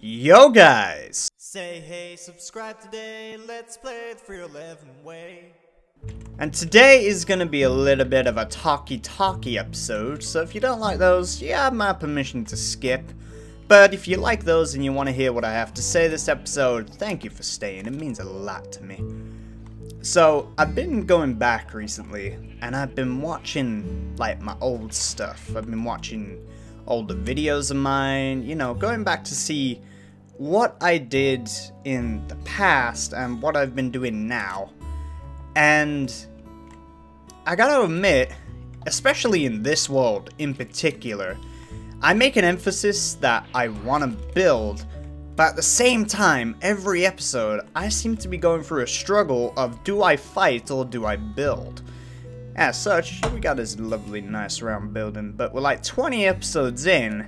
Yo guys! Say hey, subscribe today, let's play the 311 way. And today is gonna be a little bit of a talky episode, so if you don't like those, you have my permission to skip. But if you like those and you want to hear what I have to say this episode, thank you for staying, it means a lot to me. So, I've been going back recently, and I've been watching, like, my old stuff. I've been watching older videos of mine, you know, going back to see what I did in the past and what I've been doing now. And I gotta admit, especially in this world in particular, I make an emphasis that I want to build, but at the same time, every episode, I seem to be going through a struggle of do I fight or do I build? As such, we got this lovely nice round building, but we're like 20 episodes in,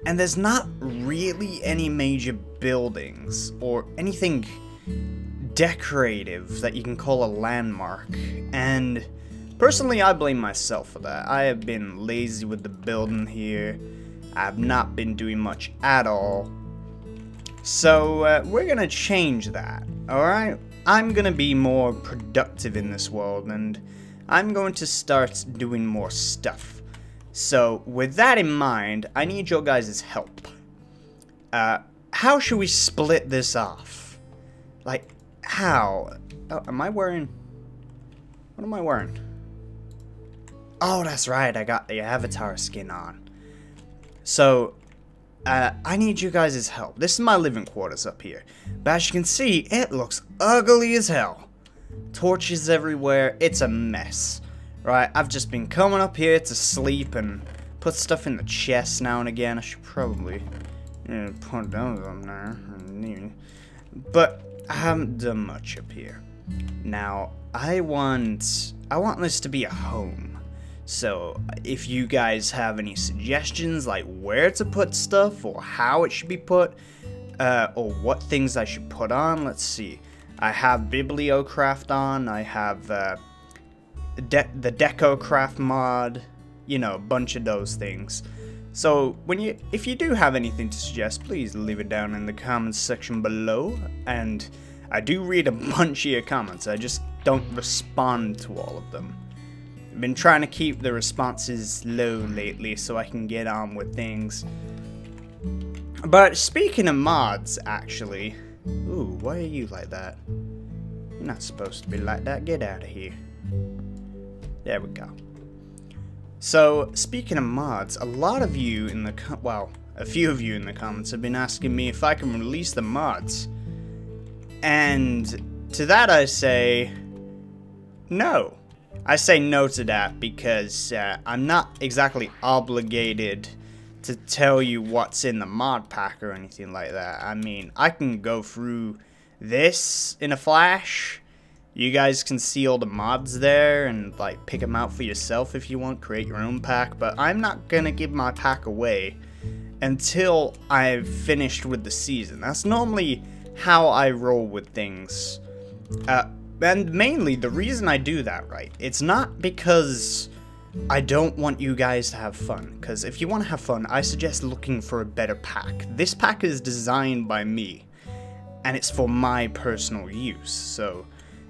and there's not really any major buildings or anything decorative that you can call a landmark. And personally, I blame myself for that. I have been lazy with the building here. I have not been doing much at all. So we're gonna change that, alright? I'm gonna be more productive in this world, and I'm going to start doing more stuff. So with that in mind, I need your guys' help. How should we split this off? Like, how? Oh, am I wearing... What am I wearing? Oh, that's right, I got the avatar skin on. So, I need you guys' help. This is my living quarters up here. But as you can see, it looks ugly as hell. Torches everywhere, it's a mess. Right, I've just been coming up here to sleep and put stuff in the chest now and again. I should probably put those on there. But I haven't done much up here. Now, I want this to be a home. So, if you guys have any suggestions, like where to put stuff, or how it should be put, or what things I should put on, let's see. I have Bibliocraft on, I have the DecoCraft mod, you know, a bunch of those things. So, if you do have anything to suggest, please leave it down in the comments section below, and I do read a bunch of your comments, I just don't respond to all of them. I've been trying to keep the responses low lately so I can get on with things. But speaking of mods, actually... Ooh, why are you like that? You're not supposed to be like that. Get out of here. There we go. So, speaking of mods, a lot of you in the... well, a few of you in the comments have been asking me if I can release the mods. And to that I say... no. I say no to that because I'm not exactly obligated to tell you what's in the mod pack or anything like that. I mean, I can go through this in a flash. You guys can see all the mods there and like pick them out for yourself if you want, create your own pack, but I'm not gonna give my pack away until I've finished with the season. That's normally how I roll with things. And mainly, the reason I do that, right, it's not because I don't want you guys to have fun, because if you want to have fun, I suggest looking for a better pack. This pack is designed by me, and it's for my personal use, so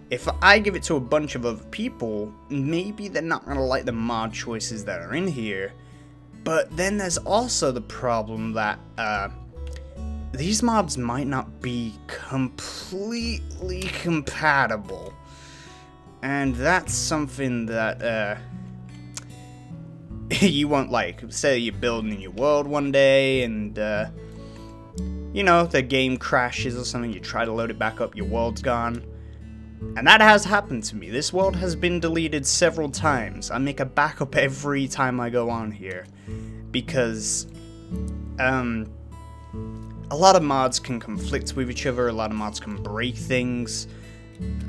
if I give it to a bunch of other people, maybe they're not going to like the mod choices that are in here, but then there's also the problem that, these mods might not be completely compatible, and that's something that, you won't like. Say you're building your world one day, and, you know, the game crashes or something, you try to load it back up, your world's gone, and that has happened to me. This world has been deleted several times. I make a backup every time I go on here, because, a lot of mods can conflict with each other, a lot of mods can break things,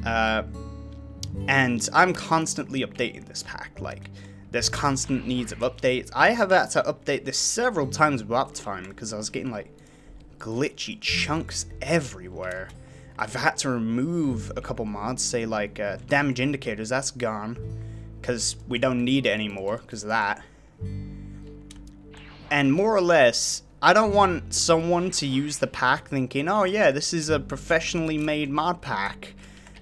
and I'm constantly updating this pack, like, there's constant needs of updates. I have had to update this several times with Optifine because I was getting, like, glitchy chunks everywhere. I've had to remove a couple mods, say, like, damage indicators, that's gone, because we don't need it anymore because of that. And more or less, I don't want someone to use the pack thinking, oh yeah, this is a professionally made mod pack.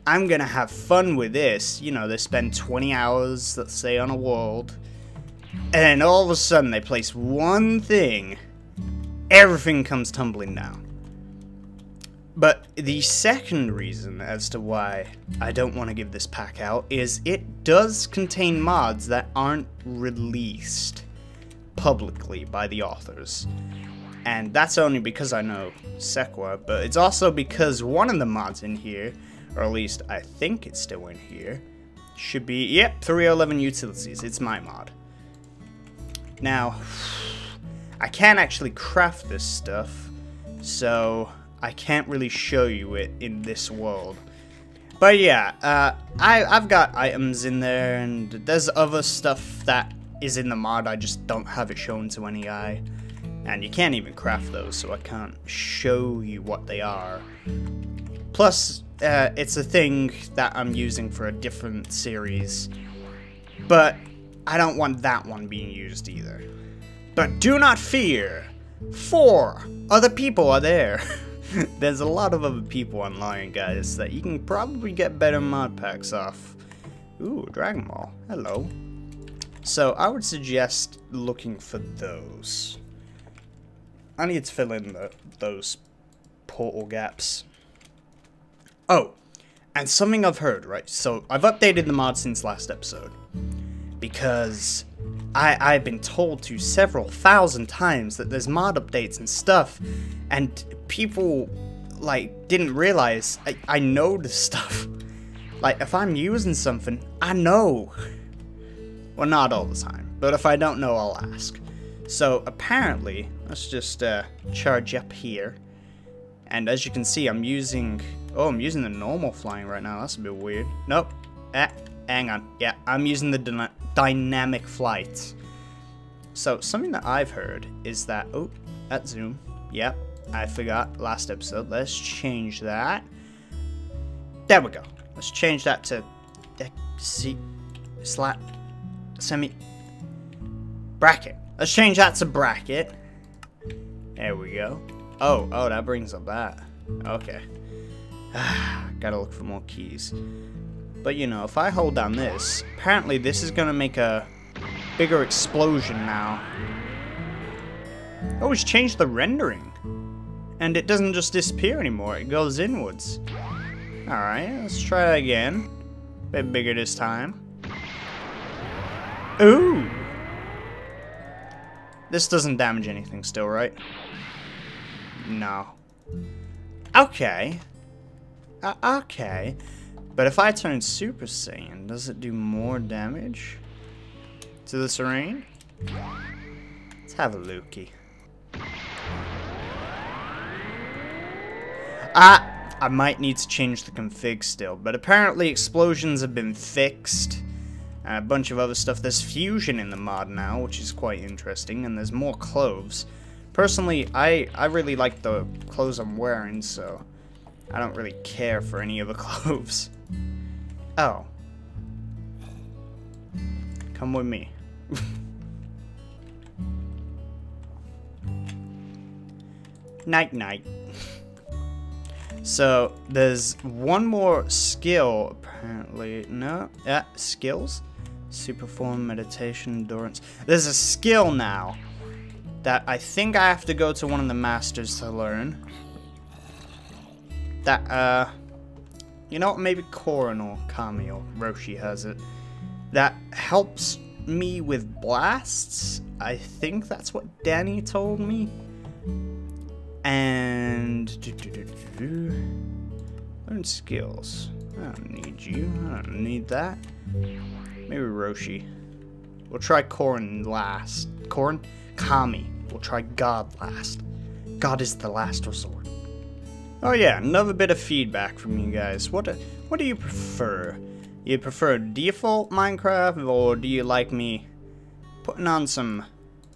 I'm gonna have fun with this. You know, they spend 20 hours, let's say, on a world. And then all of a sudden they place one thing. Everything comes tumbling down. But the second reason as to why I don't want to give this pack out is it does contain mods that aren't released publicly by the authors. And that's only because I know Sequa, but it's also because one of the mods in here, or at least I think it's still in here, should be, yep, 311 Utilities. It's my mod. Now, I can't actually craft this stuff, so I can't really show you it in this world. But yeah, I've got items in there, and there's other stuff that is in the mod, I just don't have it shown to any eye. And you can't even craft those, so I can't show you what they are. Plus, it's a thing that I'm using for a different series, but I don't want that one being used either. But do not fear, 4 other people are there. There's a lot of other people online, guys, that you can probably get better mod packs off. Ooh, Dragon Ball. Hello. So, I would suggest looking for those. I need to fill in those portal gaps. Oh, and something I've heard, right? So, I've updated the mod since last episode. Because I've been told to several thousand times that there's mod updates and stuff, and people, like, didn't realize I know this stuff. Like, if I'm using something, I know. Well, not all the time, but if I don't know, I'll ask. So, apparently, let's just charge up here, and as you can see, I'm using the normal flying right now. That's a bit weird. Nope. Hang on. Yeah, I'm using the dynamic flight. So, something that I've heard is that... Oh, at zoom. Yep, I forgot last episode. Let's change that. There we go. Let's change that to... Bracket. Let's change that to bracket. There we go. Oh, that brings up that. Okay. Gotta look for more keys. But you know, if I hold down this, apparently this is gonna make a bigger explosion now. Oh, it's changed the rendering. And it doesn't just disappear anymore, it goes inwards. Alright, let's try that again. Bit bigger this time. Ooh! This doesn't damage anything still, right? No. Okay. Okay. But if I turn Super Saiyan, does it do more damage to the terrain? Let's have a looky. I might need to change the config still, but apparently explosions have been fixed. And a bunch of other stuff. There's fusion in the mod now, which is quite interesting, and there's more clothes. Personally, I really like the clothes I'm wearing, so I don't really care for any of the clothes. Oh. Come with me. Night night. So, there's one more skill, apparently. No, yeah, skills. Superform, meditation, endurance. There's a skill now that I think I have to go to one of the masters to learn. That, you know what, maybe Korin or Kami or Roshi has it. That helps me with blasts. I think that's what Danny told me. And... learn skills. I don't need you. I don't need that. Maybe Roshi. We'll try Korin last. Korin? Kami. We'll try God last. God is the last resort. Oh yeah, another bit of feedback from you guys. What do you prefer? You prefer default Minecraft, or do you like me putting on some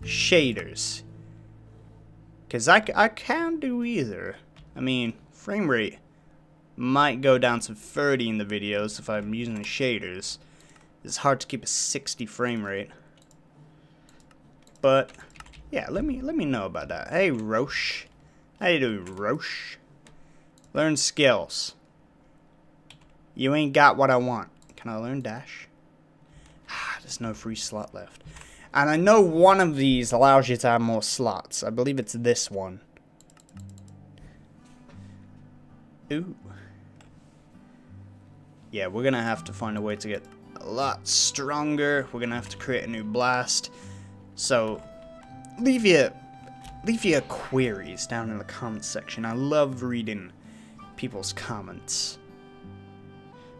shaders? Because I can do either. I mean, frame rate might go down to 30 in the videos if I'm using the shaders. It's hard to keep a 60 frame rate. But Yeah, let me know about that. Hey, Roche. How you doing, Roche? Learn skills. You ain't got what I want. Can I learn dash? There's no free slot left. And I know one of these allows you to have more slots. I believe it's this one. Ooh. Yeah, we're gonna have to find a way to get a lot stronger. We're gonna have to create a new blast. So, leave your queries down in the comments section. I love reading people's comments.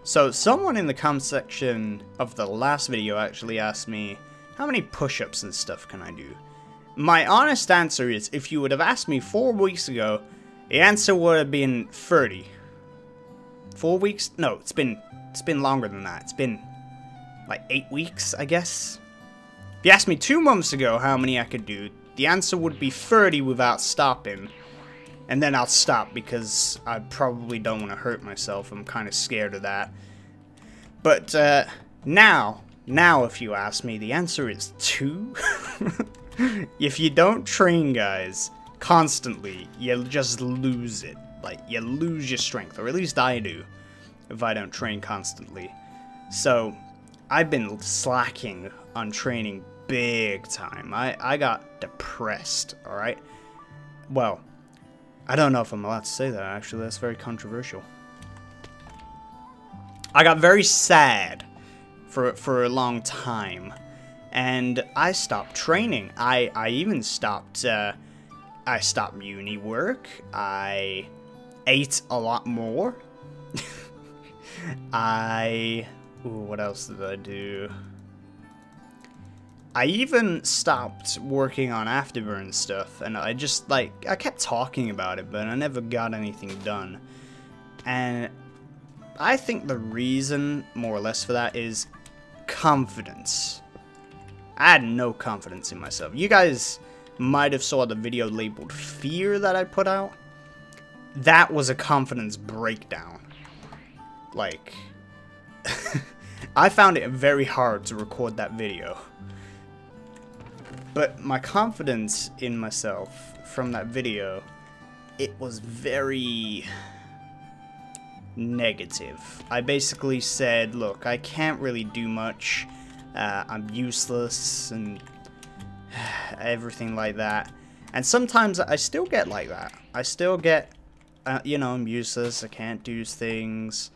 So, someone in the comment section of the last video actually asked me, how many push-ups and stuff can I do? My honest answer is, if you would have asked me 4 weeks ago, the answer would have been 30. 4 weeks? No, it's been longer than that. It's been like 8 weeks, I guess. If you asked me 2 months ago how many I could do, the answer would be 30 without stopping. And then I'll stop because I probably don't want to hurt myself. I'm kind of scared of that. But now if you ask me, the answer is 2. If you don't train, guys, constantly, you'll just lose it. Like, you lose your strength, or at least I do, if I don't train constantly. So, I've been slacking on training big time. I got depressed, alright? Well, I don't know if I'm allowed to say that, actually. That's very controversial. I got very sad for a long time, and I stopped training. I even stopped, I stopped uni work. I ate a lot more. What else did I do? I even stopped working on Afterburn stuff, and I just, like, I kept talking about it, but I never got anything done. And I think the reason, more or less, for that is confidence. I had no confidence in myself. You guys might have saw the video labeled Fear that I put out. That was a confidence breakdown. Like, I found it very hard to record that video. But my confidence in myself from that video, it was very negative. I basically said, look, I can't really do much. I'm useless and everything like that. And sometimes I still get like that. I still get, you know, I'm useless, I can't do things.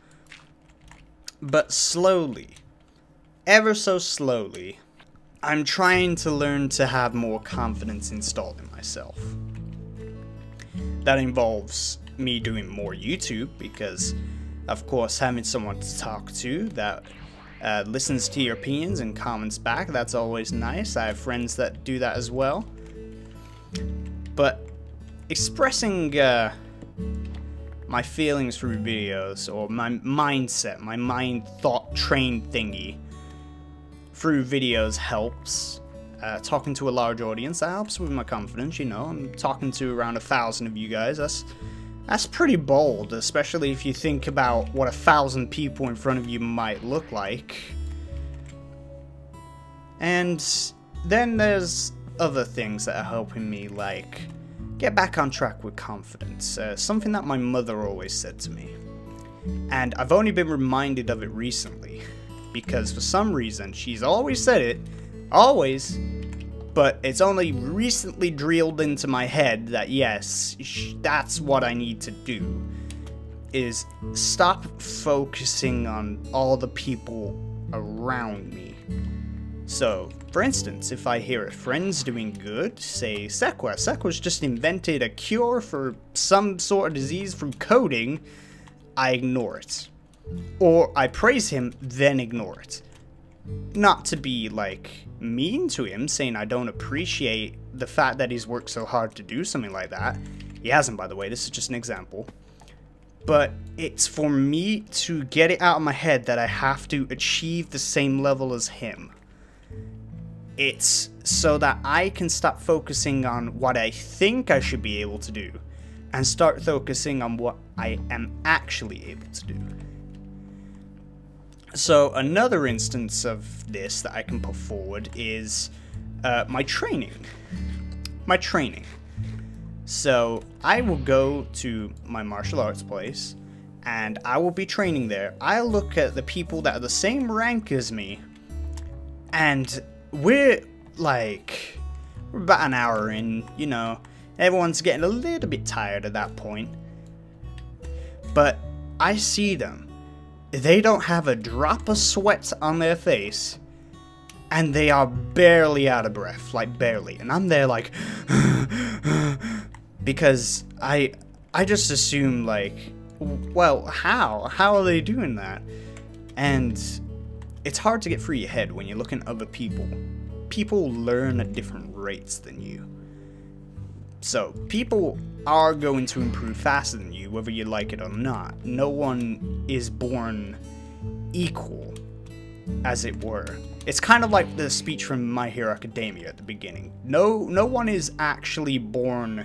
But slowly, ever so slowly, I'm trying to learn to have more confidence installed in myself. That involves me doing more YouTube because, of course, having someone to talk to that listens to your opinions and comments back, that's always nice. I have friends that do that as well. But expressing my feelings through videos, or my mindset, my mind thought train thingy through videos helps. Talking to a large audience, that helps with my confidence, you know. I'm talking to around 1,000 of you guys. That's pretty bold, especially if you think about what 1,000 people in front of you might look like. And then there's other things that are helping me, like get back on track with confidence. Something that my mother always said to me. And I've only been reminded of it recently, because for some reason, she's always said it, always, but it's only recently drilled into my head that yes, that's what I need to do, is stop focusing on all the people around me. So, for instance, if I hear a friend's doing good, say Sequa's just invented a cure for some sort of disease through coding, I ignore it. Or I praise him, then ignore it. Not to be, like, mean to him, saying I don't appreciate the fact that he's worked so hard to do something like that. He hasn't, by the way, this is just an example. But it's for me to get it out of my head that I have to achieve the same level as him. It's so that I can stop focusing on what I think I should be able to do and start focusing on what I am actually able to do. So another instance of this that I can put forward is my training. my training. So I will go to my martial arts place, and I will be training there. I look at the people that are the same rank as me, and we're about an hour in, you know, everyone's getting a little bit tired at that point. But I see them. They don't have a drop of sweat on their face, and they are barely out of breath, like barely. And I'm there like, because I just assume like, well, how are they doing that? And it's hard to get through your head when you're looking at other people. People learn at different rates than you. So people are going to improve faster than you, whether you like it or not. No one is born equal, as it were. It's kind of like the speech from My Hero Academia at the beginning. No one is actually born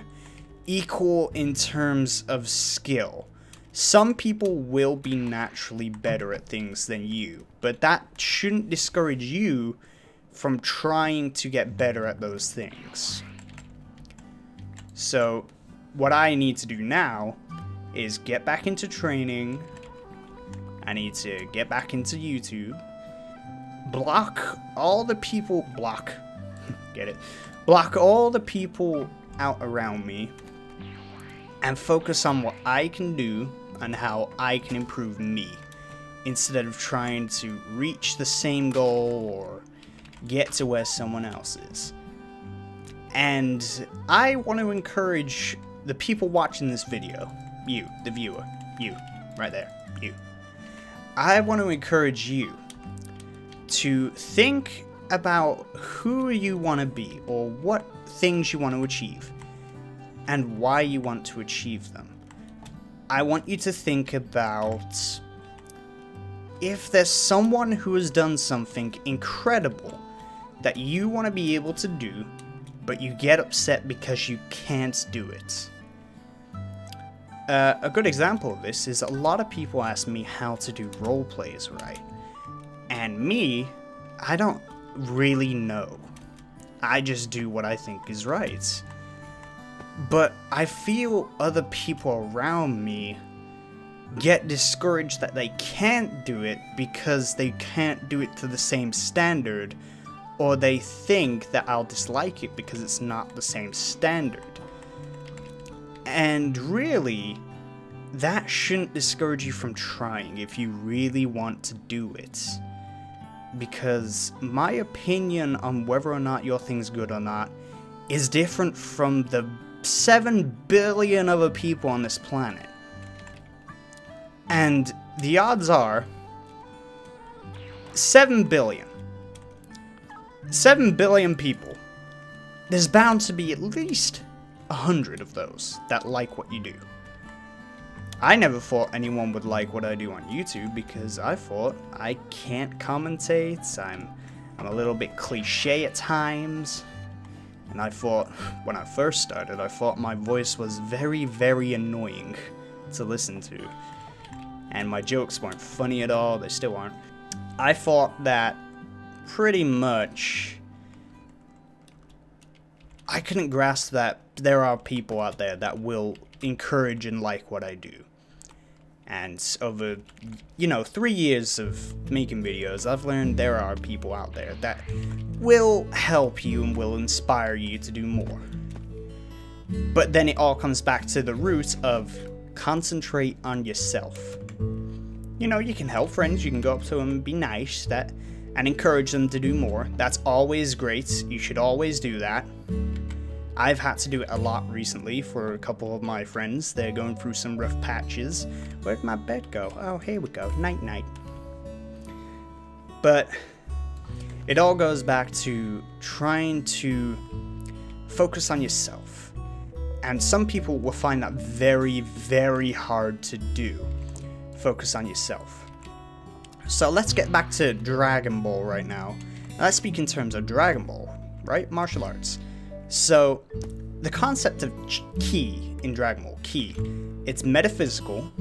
equal in terms of skill. Some people will be naturally better at things than you, but that shouldn't discourage you from trying to get better at those things. So what I need to do now is get back into training. I need to get back into YouTube. Block all the people, get it? Block all the people out around me and focus on what I can do and how I can improve me, instead of trying to reach the same goal or get to where someone else is. And I want to encourage the people watching this video, you, the viewer, you, right there, you. I want to encourage you to think about who you want to be, or what things you want to achieve, and why you want to achieve them. I want you to think about if there's someone who has done something incredible that you want to be able to do, but you get upset because you can't do it. A good example of this is a lot of people ask me how to do role plays right. And me, I don't really know. I just do what I think is right. But I feel other people around me get discouraged that they can't do it because they can't do it to the same standard, or they think that I'll dislike it because it's not the same standard. And really, that shouldn't discourage you from trying if you really want to do it. Because my opinion on whether or not your thing's good or not is different from the 7 billion other people on this planet. And the odds are 7 billion. 7 billion people. There's bound to be at least 100 of those that like what you do. I never thought anyone would like what I do on YouTube because I thought I can't commentate, I'm a little bit cliche at times. And I thought, when I first started, I thought my voice was very, very annoying to listen to. And my jokes weren't funny at all, they still aren't. I thought that pretty much I couldn't grasp that there are people out there that will encourage and like what I do. And over, 3 years of making videos, I've learned there are people out there that will help you and will inspire you to do more. But then it all comes back to the root of concentrate on yourself. You can help friends, you can go up to them and be nice, and encourage them to do more. That's always great, you should always do that. I've had to do it a lot recently for a couple of my friends. They're going through some rough patches. Where'd my bed go? Oh, here we go. Night night. But it all goes back to trying to focus on yourself. And some people will find that very, very hard to do. Focus on yourself. So let's get back to Dragon Ball right now. Let's speak in terms of Dragon Ball, right? Martial arts. So, the concept of ki in Dragon Ball, ki, it's metaphysical,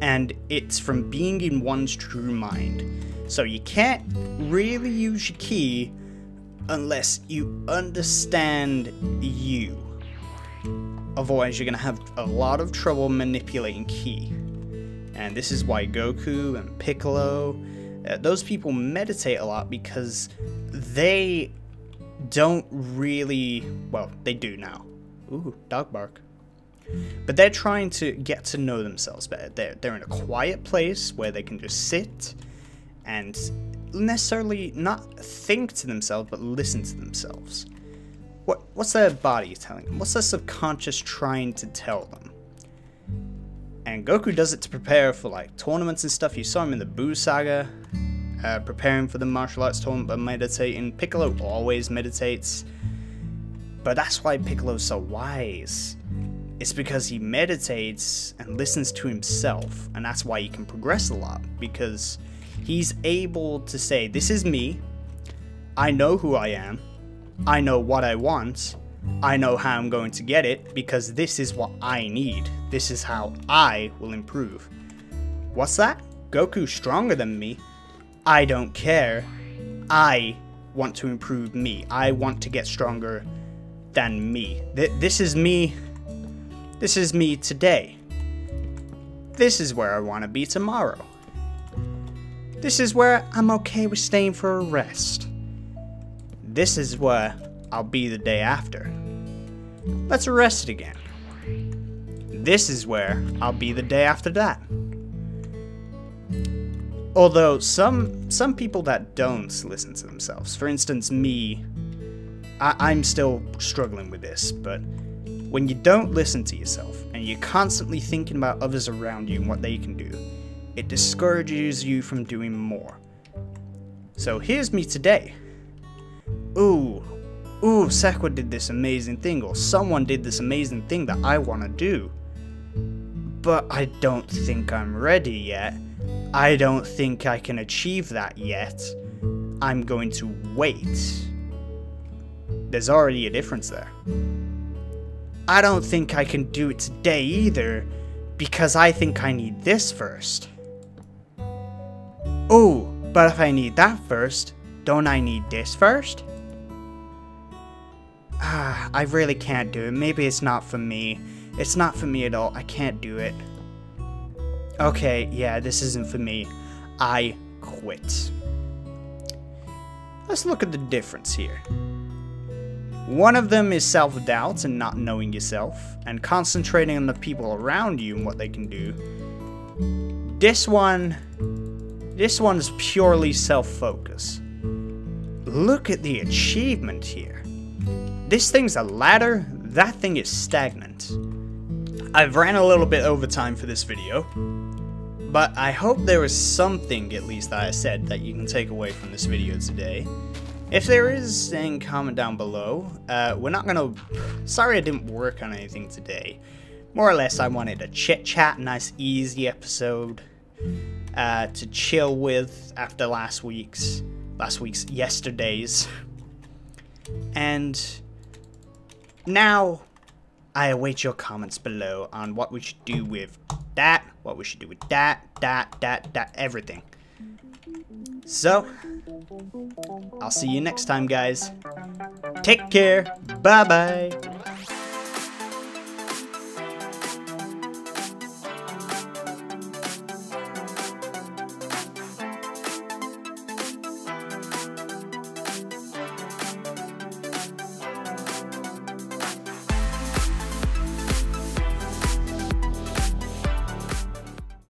and it's from being in one's true mind. So you can't really use your ki unless you understand you. Otherwise, you're going to have a lot of trouble manipulating ki. And this is why Goku and Piccolo, those people meditate a lot, because they don't really, well, they do now. Ooh, dog bark. But they're trying to get to know themselves better. They're in a quiet place where they can just sit and necessarily not think to themselves, but listen to themselves. What's their body telling them? What's their subconscious trying to tell them? And Goku does it to prepare for like tournaments and stuff. You saw him in the Buu Saga, preparing for the martial arts tournament by meditating. Piccolo always meditates. But that's why Piccolo's so wise. It's because he meditates and listens to himself. And that's why he can progress a lot. Because he's able to say, this is me. I know who I am. I know what I want. I know how I'm going to get it, because this is what I need. This is how I will improve. What's that? Goku's stronger than me. I don't care. I want to improve me. I want to get stronger than me. This is me. This is me today. This is where I want to be tomorrow. This is where I'm okay with staying for a rest. This is where I'll be the day after. Let's rest again. This is where I'll be the day after that. Although some people that don't listen to themselves, for instance me, I'm still struggling with this, but when you don't listen to yourself and you're constantly thinking about others around you and what they can do, it discourages you from doing more. So here's me today. Ooh, Sakura did this amazing thing, or someone did this amazing thing that I want to do. But I don't think I'm ready yet. I don't think I can achieve that yet. I'm going to wait. There's already a difference there. I don't think I can do it today either, because I think I need this first. Oh, but if I need that first, don't I need this first? I really can't do it. Maybe it's not for me. It's not for me at all. I can't do it. Okay, yeah, this isn't for me. I quit. Let's look at the difference here. One of them is self-doubt and not knowing yourself, and concentrating on the people around you and what they can do. This one's purely self-focus. Look at the achievement here. This thing's a ladder, that thing is stagnant. I've ran a little bit over time for this video, but I hope there was something, at least, that I said that you can take away from this video today. If there is, then comment down below. We're not gonna... Sorry I didn't work on anything today. More or less, I wanted a chit-chat, nice easy episode to chill with after yesterday's. And now I await your comments below on what we should do with that, what we should do with that, everything. So, I'll see you next time, guys. Take care. Bye-bye.